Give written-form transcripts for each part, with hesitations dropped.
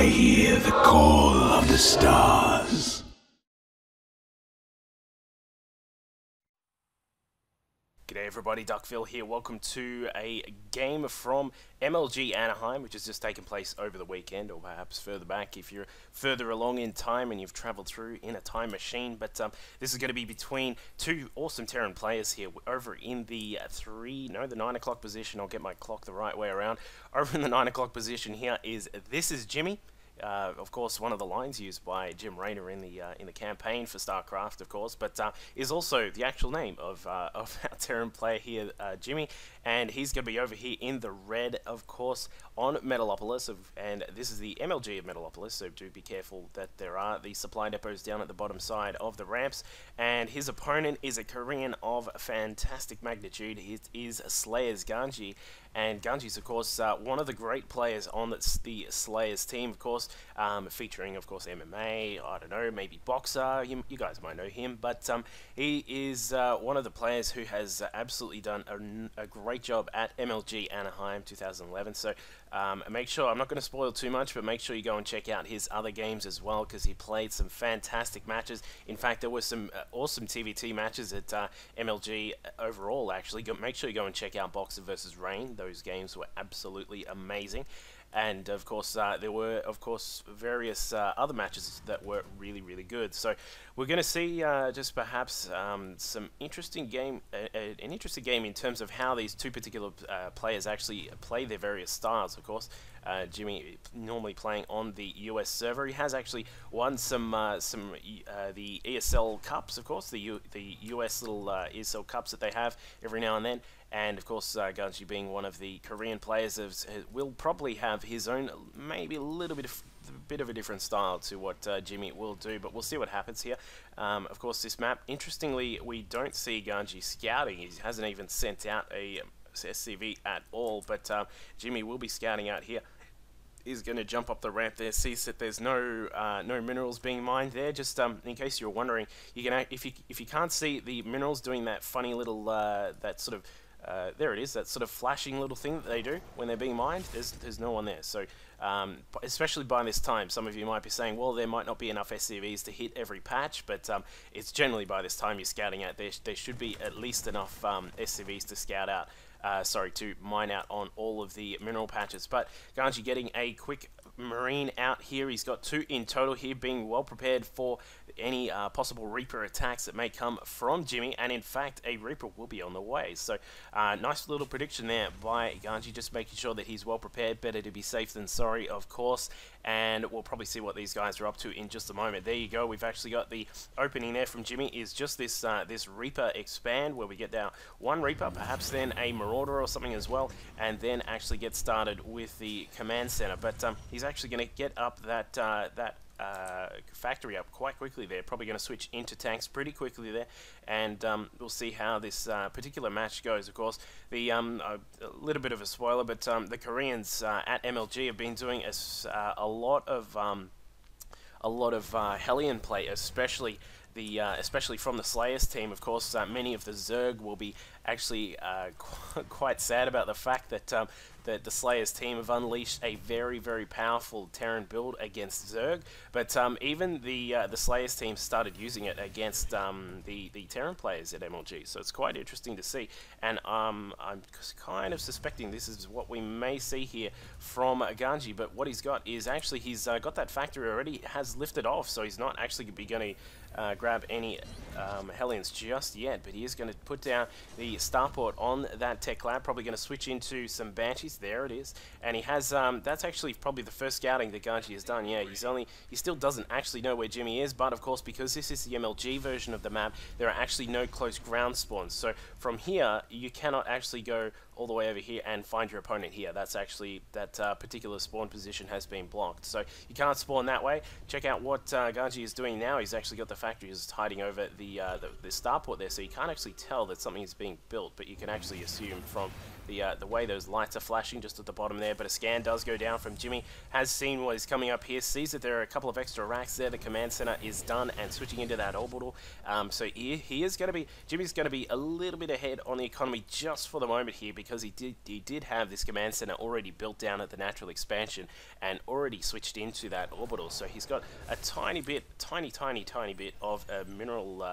I hear the call of the stars. G'day everybody, Duckville here. Welcome to a game from MLG Anaheim, which has just taken place over the weekend, or perhaps further back if you're further along in time and you've travelled through in a time machine. But this is going to be between two awesome Terran players here over in the 9 o'clock position. I'll get my clock the right way around. Over in the 9 o'clock position here is ThisIsJimmy. Of course, one of the lines used by Jim Raynor in the campaign for StarCraft, of course, but is also the actual name of our Terran player here, Jimmy, and he's going to be over here in the red, of course, on Metalopolis, and this is the MLG of Metalopolis, so do be careful that there are these supply depots down at the bottom side of the ramps, and his opponent is a Korean of fantastic magnitude. It is Slayers Ganji, and Ganji's, of course, one of the great players on the Slayers team, of course, featuring, of course, MMA, I don't know, maybe boxer, you guys might know him, but he is one of the players who has absolutely done a great job at MLG Anaheim 2011, so make sure, I'm not going to spoil too much, but make sure you go and check out his other games as well, because he played some fantastic matches. In fact, there were some awesome TvT matches at MLG overall, actually. Make sure you go and check out Boxer vs. Rain. Those games were absolutely amazing. And of course, there were, of course, various other matches that were really, really good. So we're going to see just perhaps some interesting game, an interesting game in terms of how these two particular players actually play their various styles. Of course, Jimmy normally playing on the US server. He has actually won some the ESL Cups, of course, the US little ESL Cups that they have every now and then. And of course, Ganji being one of the Korean players, will probably have his own, maybe a little bit of a different style to what Jimmy will do, but we'll see what happens here. Of course, this map, interestingly, we don't see Ganji scouting. He hasn't even sent out a SCV at all, but Jimmy will be scouting out here. He's going to jump up the ramp there, sees that there's no minerals being mined there. Just in case you're wondering, you can if you can't see the minerals doing that funny little that sort of there it is, that sort of flashing little thing that they do when they're being mined. There's no one there. So especially by this time, some of you might be saying, well, there might not be enough SCVs to hit every patch, but it's generally by this time you're scouting out. There should be at least enough SCVs to scout out. To mine out on all of the mineral patches. But Ganji getting a quick marine out here. He's got 2 in total here, being well prepared for any possible Reaper attacks that may come from Jimmy, and in fact a Reaper will be on the way. So nice little prediction there by Ganji, just making sure that he's well prepared. Better to be safe than sorry, of course, and we'll probably see what these guys are up to in just a moment. There you go, we've actually got the opening there from Jimmy is just this this Reaper expand, where we get down 1 Reaper, perhaps then a Marauder or something as well, and then actually get started with the command center. But he's actually going to get up that factory up quite quickly there. Probably going to switch into tanks pretty quickly there, and we'll see how this particular match goes. Of course, the a little bit of a spoiler, but the Koreans at MLG have been doing a lot of Hellion play, especially from the Slayers team. Of course, many of the Zerg will be actually quite sad about the fact that that the Slayers team have unleashed a very, very powerful Terran build against Zerg, but even the Slayers team started using it against the Terran players at MLG, so it's quite interesting to see, and I'm kind of suspecting this is what we may see here from Ganji. But what he's got is actually he's got that factory already, has lifted off, so he's not actually going to grab any Hellions just yet, but he is going to put down the starport on that tech lab, probably going to switch into some Banshees. There it is, and he has that's actually probably the first scouting that Ganji has done. Yeah, he still doesn't actually know where Jimmy is, but of course, because this is the MLG version of the map, there are actually no close ground spawns, so from here you cannot actually go all the way over here and find your opponent here. That's actually, that particular spawn position has been blocked, so you can't spawn that way. Check out what Ganji is doing now. He's actually got the factory just hiding over the starport there, so you can't actually tell that something is being built, but you can actually assume from the way those lights are flashing just at the bottom there. But a scan does go down from Jimmy. Has seen what is coming up here. Sees that there are a couple of extra racks there. The command center is done and switching into that orbital. So he is going to be, Jimmy's going to be a little bit ahead on the economy just for the moment here, because he did have this command center already built down at the natural expansion and already switched into that orbital. So he's got a tiny bit, tiny bit of a mineral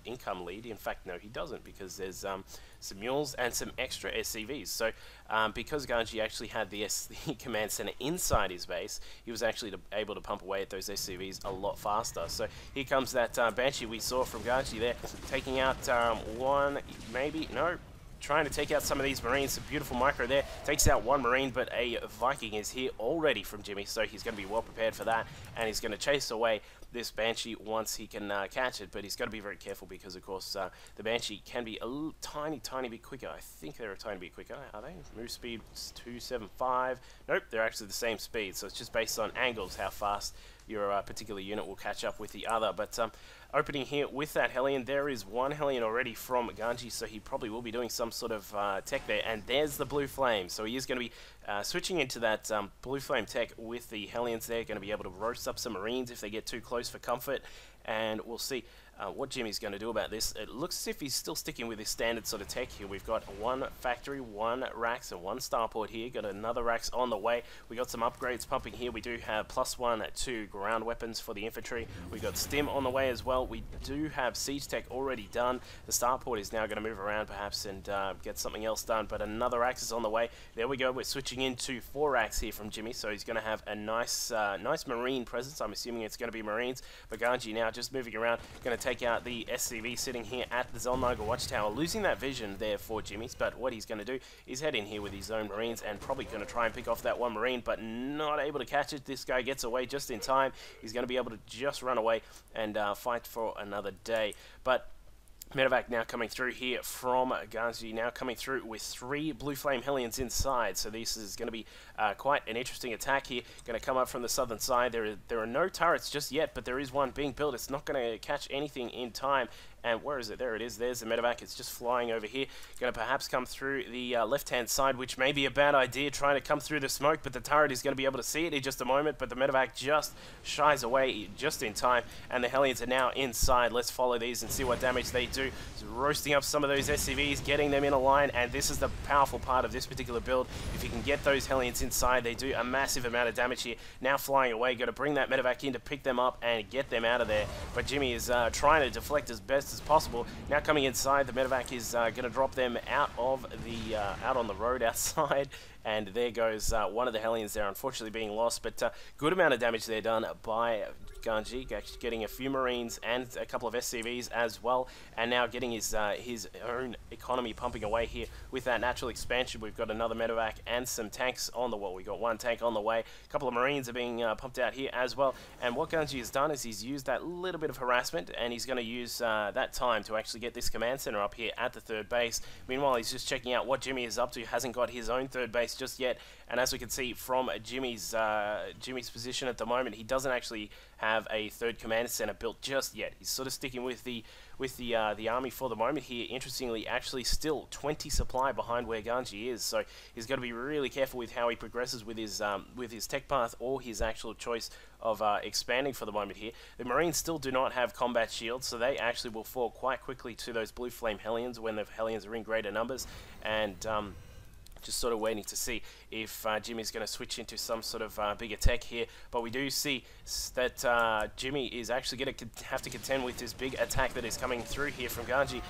income lead. In fact, no, he doesn't, because there's some mules and some extra SCVs. So because Ganji actually had the command center inside his base, he was actually able to pump away at those SCVs a lot faster. So here comes that Banshee we saw from Ganji there, taking out one, maybe, no, trying to take out some of these Marines. Some beautiful micro there. Takes out one Marine, but a Viking is here already from Jimmy, so he's going to be well prepared for that, and he's going to chase away this Banshee once he can catch it. But he's got to be very careful, because, of course, the Banshee can be a little tiny bit quicker. I think they're a tiny bit quicker. Are they? Move speed 275. Nope, they're actually the same speed, so it's just based on angles how fast your particular unit will catch up with the other. But opening here with that Hellion, there is one Hellion already from Ganji, so he probably will be doing some sort of tech there. And there's the Blue Flame, so he is going to be switching into that Blue Flame tech with the Hellions there. Going to be able to roast up some Marines if they get too close for comfort, and we'll see what Jimmy's going to do about this. It looks as if he's still sticking with his standard sort of tech here. We've got one factory, one Rax, and one starport here. Got another Rax on the way. We got some upgrades pumping here. We do have +1 to ground weapons for the infantry. We got stim on the way as well. We do have siege tech already done. The starport is now going to move around perhaps and get something else done, but another Rax is on the way. There we go. We're switching into 4 Rax here from Jimmy, so he's going to have a nice Marine presence. I'm assuming it's going to be Marines, but Ganji now just moving around, going to take out the SCV sitting here at the Zolnaga Watchtower, losing that vision there for Jimmy's. But what he's going to do is head in here with his own Marines and probably going to try and pick off that one Marine, but not able to catch it. This guy gets away just in time. He's going to be able to just run away and fight for another day. But Medevac now coming through here from Ganji, now coming through with 3 Blue Flame Hellions inside. So this is going to be quite an interesting attack here. Going to come up from the southern side. There are no turrets just yet, but there is one being built. It's not going to catch anything in time. And where is it? There it is. There's the Medevac. It's just flying over here. Going to perhaps come through the left-hand side, which may be a bad idea, trying to come through the smoke, but the turret is going to be able to see it in just a moment. But the Medevac just shies away just in time, and the Hellions are now inside. Let's follow these and see what damage they do. So roasting up some of those SCVs, getting them in a line, and this is the powerful part of this particular build. If you can get those Hellions inside, they do a massive amount of damage here. Now flying away, got to bring that Medevac in to pick them up and get them out of there. But Jimmy is trying to deflect as best as possible. Now coming inside, the Medevac is going to drop them out of the out on the road outside, and there goes one of the Hellions there, unfortunately being lost. But good amount of damage there done by Ganji, actually getting a few Marines and a couple of SCVs as well, and now getting his own economy pumping away here with that natural expansion. We've got another Medevac and some tanks on the wall. We got one tank on the way. A couple of Marines are being pumped out here as well. And what Ganji has done is he's used that little bit of harassment, and he's going to use that time to actually get this command center up here at the 3rd base. Meanwhile, he's just checking out what Jimmy is up to. He hasn't got his own 3rd base just yet, and as we can see from Jimmy's position at the moment, he doesn't actually have a 3rd command center built just yet. He's sort of sticking with the army for the moment here. Interestingly, actually still 20 supply behind where Ganji is, so he's got to be really careful with how he progresses with his tech path or his actual choice of expanding for the moment here. The Marines still do not have combat shields, so they actually will fall quite quickly to those Blue Flame Hellions when the Hellions are in greater numbers, and just sort of waiting to see if Jimmy's going to switch into some sort of bigger tech here. But we do see that Jimmy is actually going to have to contend with this big attack that is coming through here from Ganji.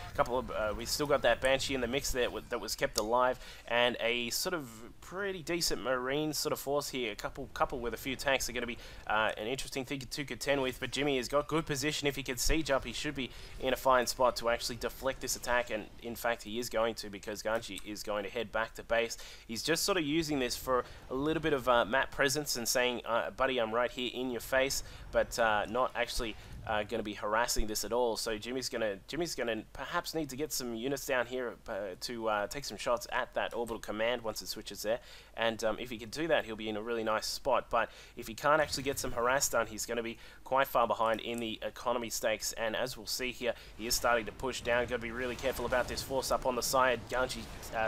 We've still got that Banshee in the mix there that was kept alive, and a sort of pretty decent Marine sort of force here. A couple with a few tanks are going to be an interesting thing to contend with. But Jimmy has got good position. If he can siege up, he should be in a fine spot to actually deflect this attack, and in fact he is going to, because Ganji is going to head back to base. He's just sort of using this for a little bit of map presence and saying, buddy, I'm right here in your face, but not actually going to be harassing this at all. So Jimmy's gonna perhaps need to get some units down here to take some shots at that orbital command once it switches there. And if he can do that, he'll be in a really nice spot. But if he can't actually get some harass done, he's going to be quite far behind in the economy stakes. And as we'll see here, he is starting to push down. Got to be really careful about this force up on the side. Ganji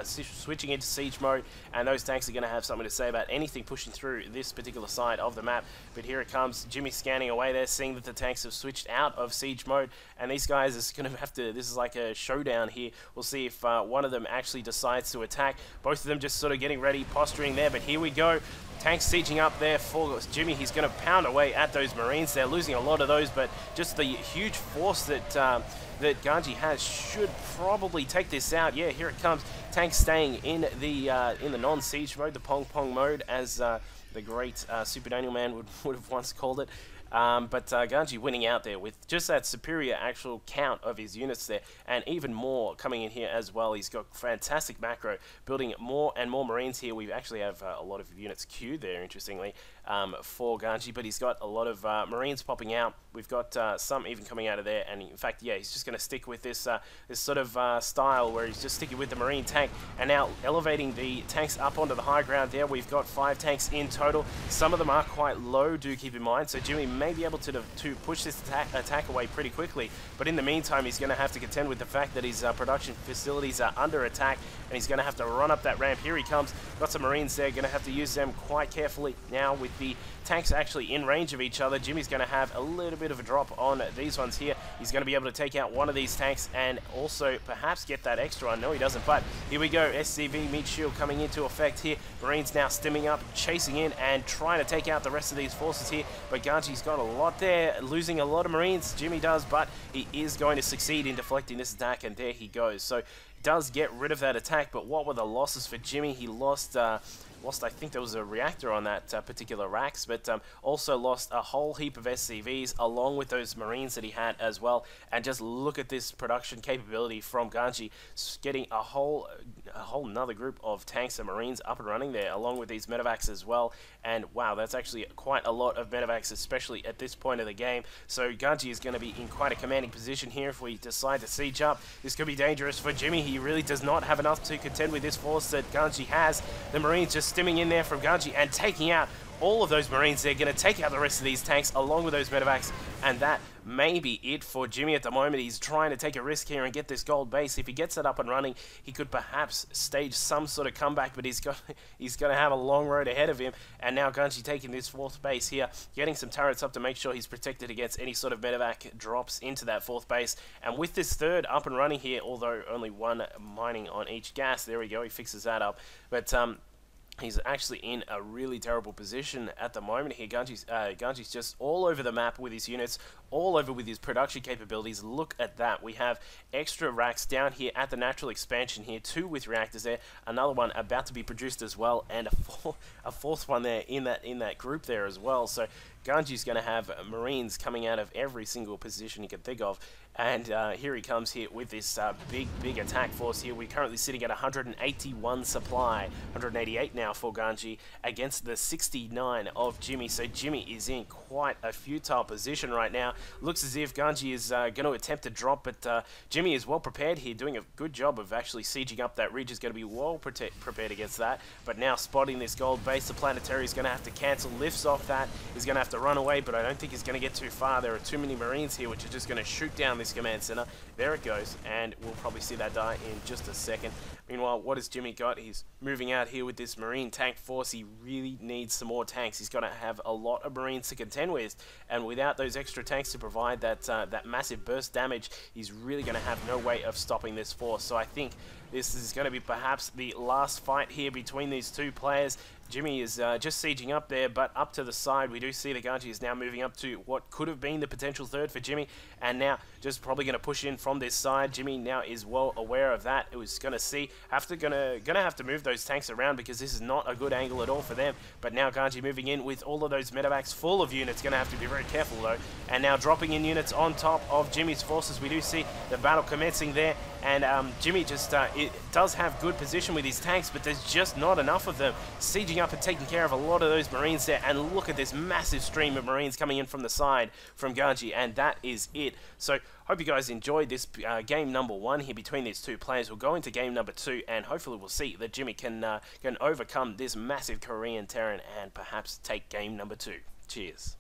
switching into siege mode, and those tanks are going to have something to say about anything pushing through this particular side of the map. But here it comes. Jimmy scanning away there, seeing that the tanks have switched out of siege mode, and these guys is going to have to, this is like a showdown here. We'll see if one of them actually decides to attack. Both of them just sort of getting ready, posturing there, but here we go. Tanks sieging up there for Jimmy. He's going to pound away at those Marines. They're losing a lot of those, but just the huge force that that Ganji has should probably take this out. Yeah, here it comes. Tanks staying in the non-siege mode, the pong-pong mode, as the great Super Daniel Man would have once called it. But Ganji winning out there with just that superior actual count of his units there, and even more coming in here as well. He's got fantastic macro, building more and more Marines here. We actually have a lot of units queued there, interestingly, for Ganji, but he's got a lot of Marines popping out. We've got some even coming out of there, and in fact, yeah, he's just going to stick with this this sort of style where he's just sticking with the Marine tank, and now elevating the tanks up onto the high ground there. We've got 5 tanks in total. Some of them are quite low, do keep in mind, so Jimmy may be able to push this attack away pretty quickly, but in the meantime, he's going to have to contend with the fact that his production facilities are under attack, and he's going to have to run up that ramp. Here he comes. Got some Marines there, going to have to use them quite carefully. Now with the tanks actually in range of each other, Jimmy's going to have a little bit of a drop on these ones here. He's going to be able to take out one of these tanks and also perhaps get that extra one. No, he doesn't, but here we go. SCV meat shield coming into effect here. Marines now stimming up, chasing in and trying to take out the rest of these forces here, but Ganji's got a lot there, losing a lot of Marines. Jimmy does, but he is going to succeed in deflecting this attack, and there he goes. So does get rid of that attack, but what were the losses for Jimmy? He lost I think there was a reactor on that particular racks, but also lost a whole heap of SCVs along with those Marines that he had as well. And just look at this production capability from Ganji, getting a whole another group of tanks and Marines up and running there, along with these medevacs as well. And wow, that's actually quite a lot of medevacs, especially at this point of the game. So Ganji is going to be in quite a commanding position here. If we decide to siege up, this could be dangerous for Jimmy. He really does not have enough to contend with this force that Ganji has. The Marines just stimming in there from Ganji and taking out all of those Marines. They're going to take out the rest of these tanks along with those medevacs, and that may be it for Jimmy at the moment. He's trying to take a risk here and get this gold base. If he gets it up and running, he could perhaps stage some sort of comeback, but he's going to have a long road ahead of him. And now Ganji taking this 4th base here, getting some turrets up to make sure he's protected against any sort of medevac drops into that 4th base. And with this 3rd up and running here, although only 1 mining on each gas, there we go, he fixes that up. But he's actually in a really terrible position at the moment here. Ganji's just all over the map with his units, all over with his production capabilities. Look at that. We have extra racks down here at the natural expansion here, 2 with reactors there, another one about to be produced as well, and a 4th one there in that group there as well. So Ganji's going to have Marines coming out of every single position he can think of. And here he comes here with this big attack force here. We're currently sitting at 181 supply, 188 now for Ganji against the 69 of Jimmy. So Jimmy is in quite a futile position right now. Looks as if Ganji is going to attempt to drop, but Jimmy is well prepared here, doing a good job of actually sieging up that ridge. Is going to be well prepared against that. But now spotting this gold base, the planetary is going to have to cancel lifts off that. He's going to have to run away, but I don't think he's going to get too far. There are too many Marines here, which are just going to shoot down this command center. There it goes, and we'll probably see that die in just a second. Meanwhile, what has Jimmy got? He's moving out here with this Marine tank force. He really needs some more tanks. He's got to have a lot of Marines to contend with, and without those extra tanks to provide that that massive burst damage, he's really going to have no way of stopping this force. So I think this is going to be perhaps the last fight here between these 2 players. Jimmy is just sieging up there, but up to the side, we do see that Ganji is now moving up to what could have been the potential 3rd for Jimmy, and now just probably going to push in from this side. Jimmy now is well aware of that. It was going to see, gonna have to move those tanks around because this is not a good angle at all for them. But now Ganji moving in with all of those medevacs full of units. Going to have to be very careful though. And now dropping in units on top of Jimmy's forces. We do see the battle commencing there. And Jimmy just it does have good position with his tanks, but there's just not enough of them. Sieging charging up and taking care of a lot of those Marines there. And look at this massive stream of Marines coming in from the side from Gaji, and that is it. So hope you guys enjoyed this game number 1 here between these two players. We'll go into game number 2, and hopefully we'll see that Jimmy can overcome this massive Korean Terran and perhaps take game number 2. Cheers.